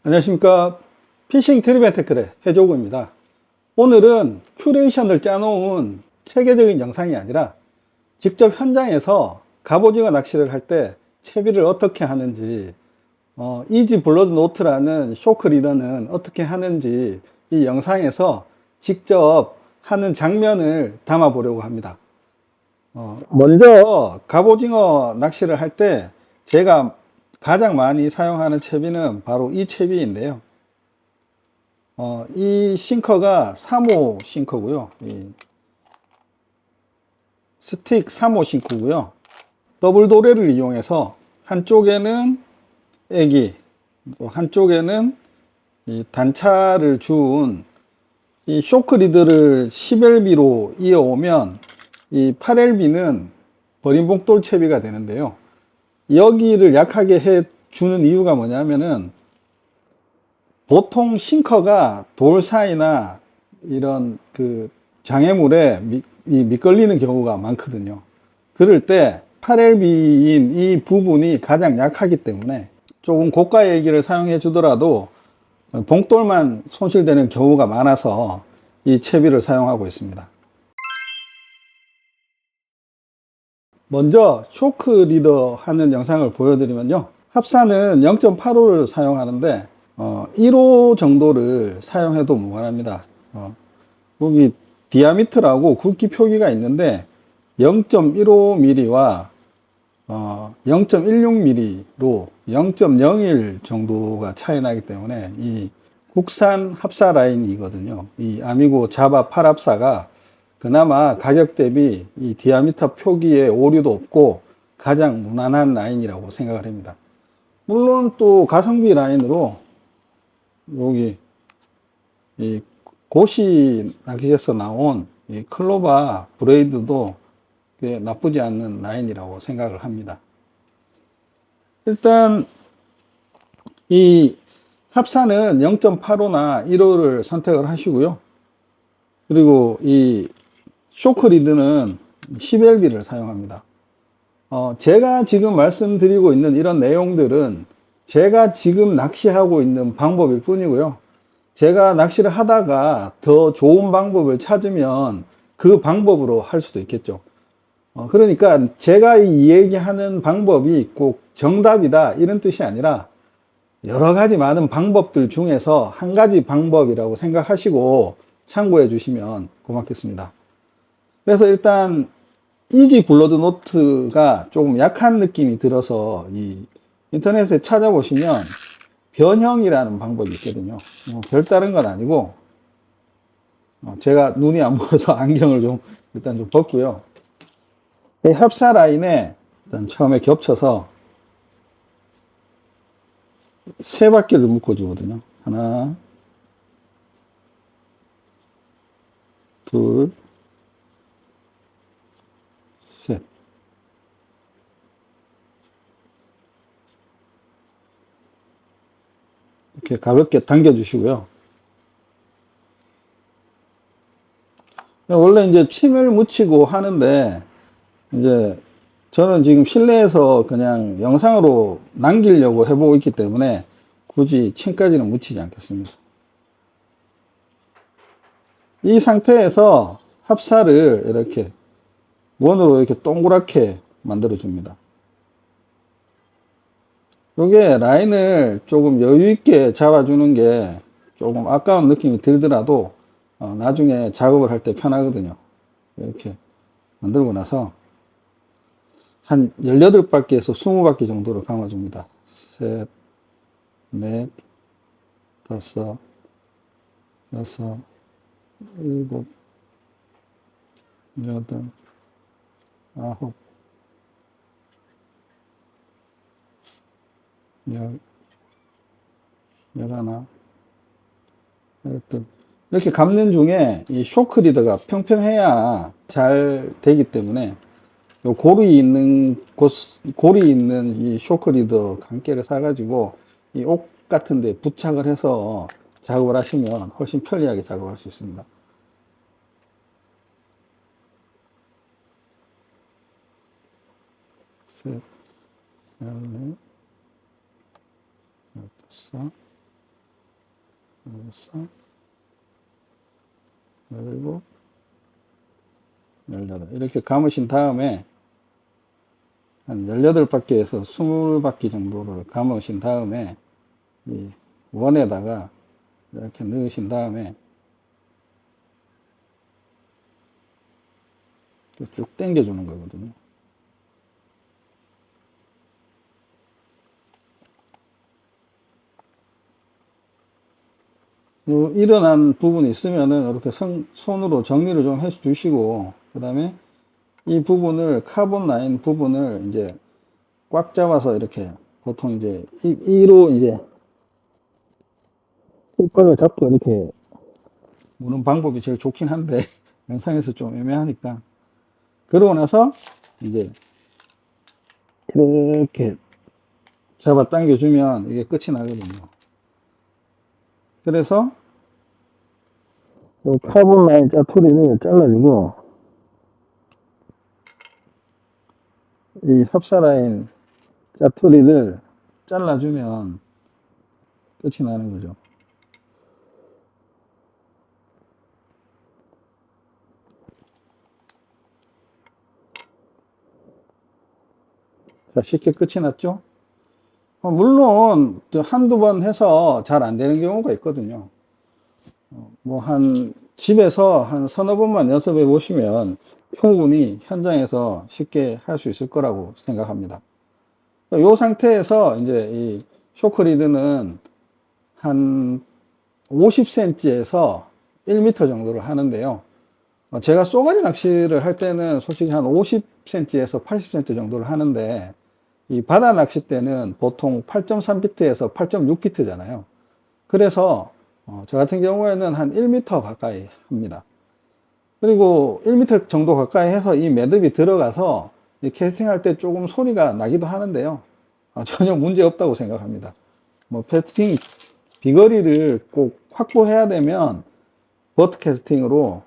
안녕하십니까. 피싱 트리벤테크의 해조구입니다. 오늘은 큐레이션을 짜놓은 체계적인 영상이 아니라 직접 현장에서 갑오징어 낚시를 할 때 채비를 어떻게 하는지, 이지 블러드 노트라는 쇼크 리더는 어떻게 하는지 이 영상에서 직접 하는 장면을 담아 보려고 합니다. 먼저 갑오징어 낚시를 할 때 제가 가장 많이 사용하는 채비는 바로 이 채비인데요. 이 싱커가 3호 싱커고요. 스틱 3호 싱크고요. 더블 도래를 이용해서 한쪽에는 애기, 또 한쪽에는 이 단차를 준 이 쇼크 리드를 10LB로 이어오면 이 8LB는 버린 봉돌 채비가 되는데요. 여기를 약하게 해 주는 이유가 뭐냐면은 보통 싱커가 돌 사이나 이런 그 장애물에 미끌리는 경우가 많거든요. 그럴 때 8LB인 이 부분이 가장 약하기 때문에 조금 고가의 얘기를 사용해 주더라도 봉돌만 손실되는 경우가 많아서 이 채비를 사용하고 있습니다. 먼저 쇼크 리더 하는 영상을 보여드리면요. 합사는 0.85를 사용하는데 1호 정도를 사용해도 무관합니다. 여기 디아미터라고 굵기 표기가 있는데 0.15mm와 0.16mm로 0.01 정도가 차이 나기 때문에 이 국산 합사 라인이거든요. 이 아미고 자바 8합사가 그나마 가격 대비 이 디아미터 표기에 오류도 없고 가장 무난한 라인이라고 생각을 합니다. 물론 또 가성비 라인으로 여기 이 고시 낚시에서 나온 이 클로바 브레이드도 꽤 나쁘지 않는 라인이라고 생각을 합니다. 일단 이 합사는 0.85나 1호를 선택을 하시고요. 그리고 이 쇼크 리드는 10LB를 사용합니다. 제가 지금 말씀드리고 있는 이런 내용들은 제가 지금 낚시하고 있는 방법일 뿐이고요. 제가 낚시를 하다가 더 좋은 방법을 찾으면 그 방법으로 할 수도 있겠죠. 그러니까 제가 이 얘기하는 방법이 꼭 정답이다 이런 뜻이 아니라 여러 가지 많은 방법들 중에서 한 가지 방법이라고 생각하시고 참고해 주시면 고맙겠습니다. 그래서 일단 이지 블러드 노트가 조금 약한 느낌이 들어서 이 인터넷에 찾아보시면 변형이라는 방법이 있거든요. 별다른 건 아니고 제가 눈이 안 보여서 안경을 좀 일단 좀 벗고요. 이 합사 라인에 일단 처음에 겹쳐서 세 바퀴를 묶어 주거든요. 하나, 둘, 셋. 이렇게 가볍게 당겨 주시고요. 원래 이제 침을 묻히고 하는데 이제 저는 지금 실내에서 그냥 영상으로 남기려고 해보고 있기 때문에 굳이 침까지는 묻히지 않겠습니다. 이 상태에서 합사를 이렇게 원으로 이렇게 동그랗게 만들어 줍니다. 이게 라인을 조금 여유 있게 잡아주는 게 조금 아까운 느낌이 들더라도 나중에 작업을 할 때 편하거든요. 이렇게 만들고 나서 한 18바퀴에서 20바퀴 정도로 감아줍니다. 셋, 넷, 다섯, 여섯, 일곱, 여덟, 아홉, 열, 열하나, 열둘. 이렇게 감는 중에 이 쇼크 리더가 평평해야 잘 되기 때문에 요 고리 있는 이 쇼크 리더 강깨를 사가지고 이 옥 같은 데 부착을 해서 작업을 하시면 훨씬 편리하게 작업할 수 있습니다. 셋, 열넷, 열다섯, 6, 17, 18 이렇게 감으신 다음에 한 18바퀴에서 20바퀴 정도를 감으신 다음에 이 원에다가 이렇게 넣으신 다음에 쭉 당겨 주는 거거든요. 일어난 부분이 있으면은 이렇게 손으로 정리를 좀 해 주시고, 그 다음에 이 부분을, 카본 라인 부분을 이제 꽉 잡아서 이렇게 보통 이제 이로 이제 손가락을 잡고 이렇게 무는 방법이 제일 좋긴 한데 영상에서 좀 애매하니까, 그러고 나서 이제 이렇게 잡아 당겨주면 이게 끝이 나거든요. 그래서 이 카본 라인 짜투리를 잘라주고 이 합사 라인 짜투리를 잘라주면 끝이 나는 거죠. 자, 쉽게 끝이 났죠? 물론 한두 번 해서 잘 안 되는 경우가 있거든요. 뭐 집에서 한 서너 번만 연습해 보시면 충분히 현장에서 쉽게 할 수 있을 거라고 생각합니다. 이 상태에서 이제 이 쇼크리드는 한 50cm에서 1m 정도를 하는데요. 제가 쏘가리 낚시를 할 때는 솔직히 한 50cm에서 80cm 정도를 하는데, 이 바다 낚시 때는 보통 8.3피트에서 8.6피트잖아요. 그래서 저 같은 경우에는 한 1m 가까이 합니다. 그리고 1m 정도 가까이 해서 이 매듭이 들어가서 캐스팅할 때 조금 소리가 나기도 하는데요. 전혀 문제 없다고 생각합니다. 뭐 캐스팅 비거리를 꼭 확보해야 되면 버트 캐스팅으로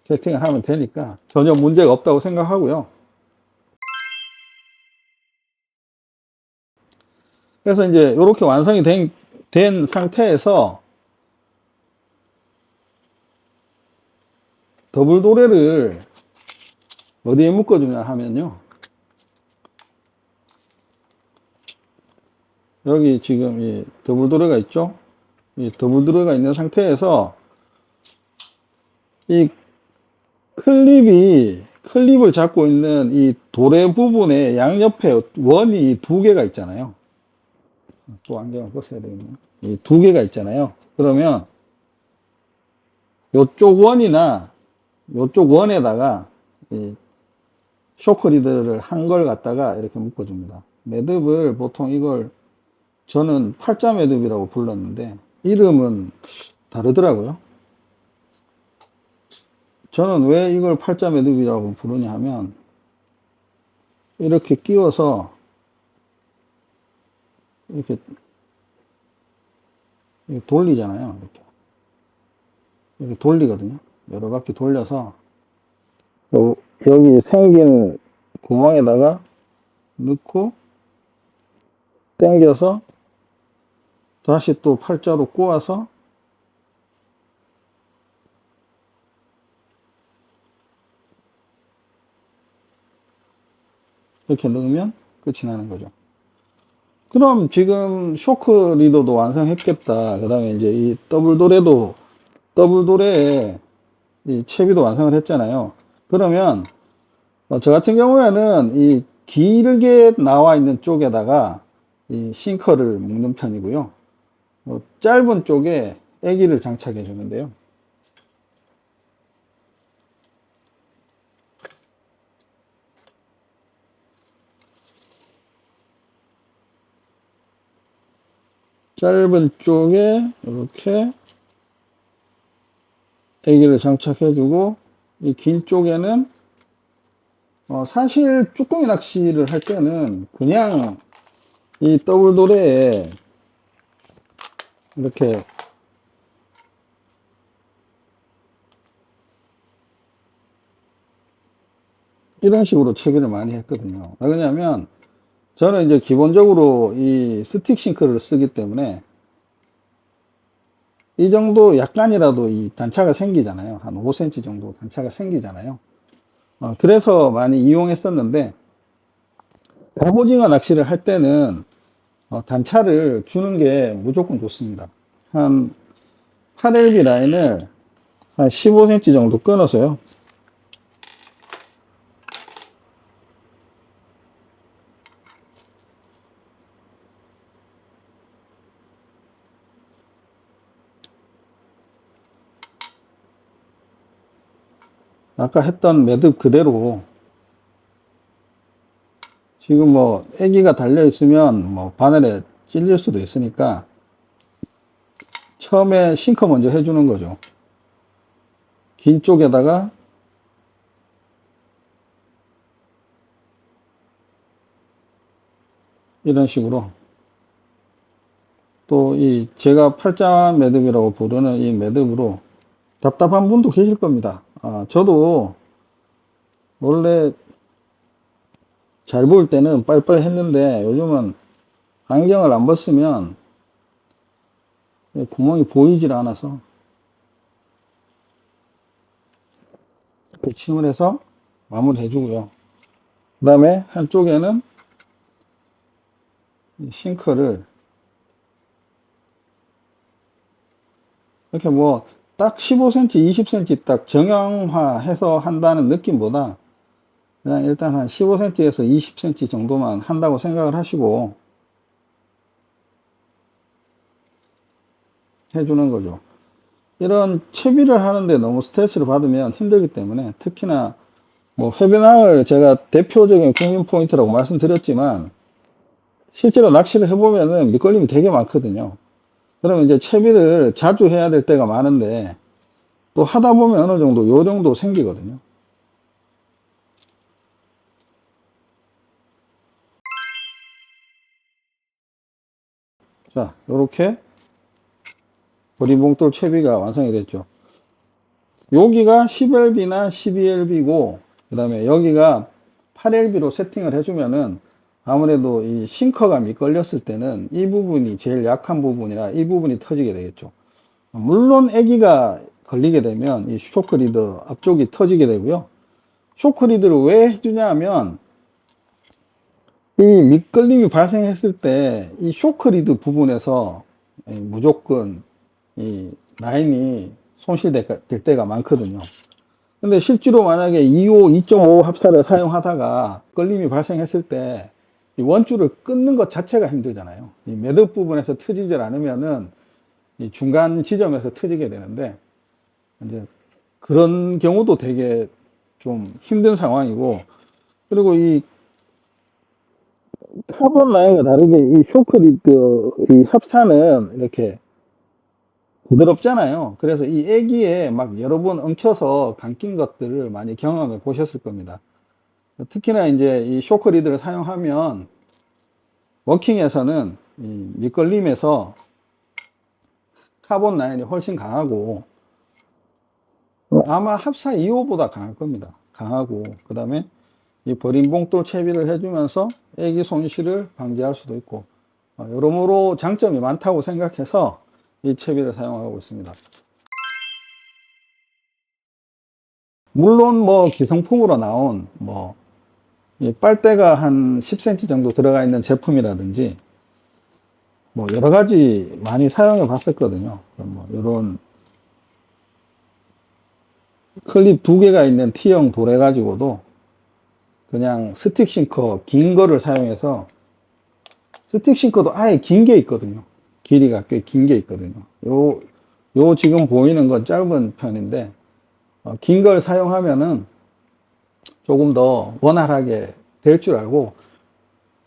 캐스팅을 하면 되니까 전혀 문제가 없다고 생각하고요. 그래서 이제 이렇게 완성이 된 상태에서 더블 도래를 어디에 묶어주냐 하면요, 여기 지금 이 더블 도래가 있죠. 이 더블 도래가 있는 상태에서 이 클립을 잡고 있는 이 도래 부분의 양옆에 원이 두 개가 있잖아요. 또 안경을 벗어야 되겠네요. 이 두 개가 있잖아요. 그러면 이쪽 원이나 이쪽 원에다가 이 쇼크 리드를 한 걸 갖다가 이렇게 묶어줍니다. 매듭을 보통 이걸 저는 팔자 매듭이라고 불렀는데 이름은 다르더라고요. 저는 왜 이걸 팔자 매듭이라고 부르냐 하면, 이렇게 끼워서 이렇게 돌리잖아요. 이렇게 돌리거든요. 여러 바퀴 돌려서 여기 생긴 구멍에다가 넣고 당겨서 다시 또 팔자로 꼬아서 이렇게 넣으면 끝이 나는 거죠. 그럼 지금 쇼크 리더도 완성했겠다. 그 다음에 이제 이 더블 도래에 이 채비도 완성을 했잖아요. 그러면 저 같은 경우에는 이 길게 나와 있는 쪽에다가 이 싱커를 묶는 편이고요. 짧은 쪽에 애기를 장착해 주는데요. 짧은 쪽에 이렇게 애기를 장착해 주고, 이 긴 쪽에는 사실 쭈꾸미 낚시를 할 때는 그냥 이 더블 도래에 이렇게 이런 식으로 채비를 많이 했거든요. 왜냐면 저는 이제 기본적으로 이 스틱 싱크를 쓰기 때문에 이 정도 약간이라도 이 단차가 생기잖아요. 한 5cm 정도 단차가 생기잖아요. 그래서 많이 이용했었는데, 갑오징어 낚시를 할 때는 단차를 주는 게 무조건 좋습니다. 한 8LB 라인을 한 15cm 정도 끊어서요. 아까 했던 매듭 그대로, 지금 뭐 애기가 달려 있으면 뭐 바늘에 찔릴 수도 있으니까 처음에 싱커 먼저 해주는 거죠. 긴 쪽에다가 이런 식으로, 또 이 제가 팔자 매듭이라고 부르는 이 매듭으로, 답답한 분도 계실 겁니다. 저도 원래 잘 보일 때는 빨리빨리 했는데, 요즘은 안경을 안 벗으면 구멍이 보이질 않아서 배침을 해서 마무리 해주고요. 그 다음에 한쪽에는 싱크를 이렇게 뭐 딱 15cm, 20cm 딱 정형화해서 한다는 느낌보다 그냥 일단 한 15cm에서 20cm 정도만 한다고 생각을 하시고 해주는 거죠. 이런 채비를 하는데 너무 스트레스를 받으면 힘들기 때문에, 특히나 뭐 회변항을 제가 대표적인 국민 포인트라고 말씀드렸지만, 실제로 낚시를 해보면은 밑걸림이 되게 많거든요. 그러면 이제 채비를 자주 해야 될 때가 많은데, 또 하다 보면 어느 정도 요령도 생기거든요. 자, 요렇게 버림봉돌 채비가 완성이 됐죠. 여기가 10LB나 12LB고, 그 다음에 여기가 8LB로 세팅을 해주면은 아무래도 이 싱커가 미끌렸을 때는 이 부분이 제일 약한 부분이라 이 부분이 터지게 되겠죠. 물론 애기가 걸리게 되면 이 쇼크 리더 앞쪽이 터지게 되고요. 쇼크 리드를 왜 해주냐 하면, 이 미끌림이 발생했을 때 이 쇼크 리드 부분에서 무조건 이 라인이 손실될 때가 많거든요. 근데 실제로 만약에 2.5 합사를 사용하다가 끌림이 발생했을 때 이 원줄을 끊는 것 자체가 힘들잖아요. 이 매듭 부분에서 트지질 않으면은 이 중간 지점에서 트지게 되는데, 이제 그런 경우도 되게 좀 힘든 상황이고, 그리고 이 카본 라인과 다르게 이 쇼크 리드 이 합사는 이렇게 부드럽잖아요. 그래서 이 애기에 막 여러 번 엉켜서 감긴 것들을 많이 경험해 보셨을 겁니다. 특히나 이제 이 쇼크 리드를 사용하면 워킹에서는 이 밑걸림에서 카본 라인이 훨씬 강하고, 아마 합사 2호보다 강할 겁니다. 강하고, 그 다음에 이 버림봉돌 채비를 해주면서 애기 손실을 방지할 수도 있고, 여러모로 장점이 많다고 생각해서 이 채비를 사용하고 있습니다. 물론 뭐 기성품으로 나온 뭐 빨대가 한 10cm 정도 들어가 있는 제품이라든지 뭐 여러 가지 많이 사용해 봤었거든요. 뭐 이런 클립 2개가 있는 T형 돌 해가지고도 그냥 스틱 싱커 긴 거를 사용해서, 스틱 싱커도 아예 긴 게 있거든요. 길이가 꽤 긴 게 있거든요. 요 지금 보이는 건 짧은 편인데, 긴 걸 사용하면은 조금 더 원활하게 될 줄 알고,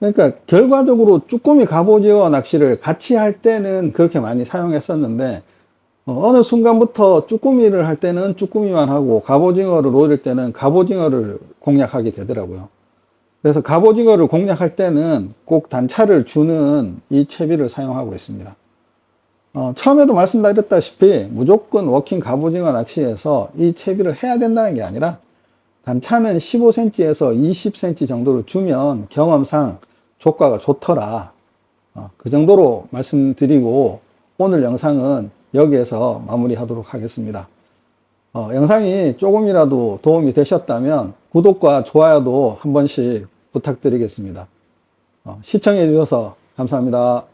그러니까 결과적으로 쭈꾸미 갑오징어 낚시를 같이 할 때는 그렇게 많이 사용했었는데, 어느 순간부터 쭈꾸미를 할 때는 쭈꾸미만 하고 갑오징어를 노릴 때는 갑오징어를 공략하게 되더라고요. 그래서 갑오징어를 공략할 때는 꼭 단차를 주는 이 채비를 사용하고 있습니다. 처음에도 말씀드렸다시피 무조건 워킹 갑오징어 낚시에서 이 채비를 해야 된다는 게 아니라, 단차는 15cm에서 20cm 정도를 주면 경험상 조과가 좋더라. 그 정도로 말씀드리고, 오늘 영상은 여기에서 마무리하도록 하겠습니다. 영상이 조금이라도 도움이 되셨다면 구독과 좋아요도 한 번씩 부탁드리겠습니다. 시청해 주셔서 감사합니다.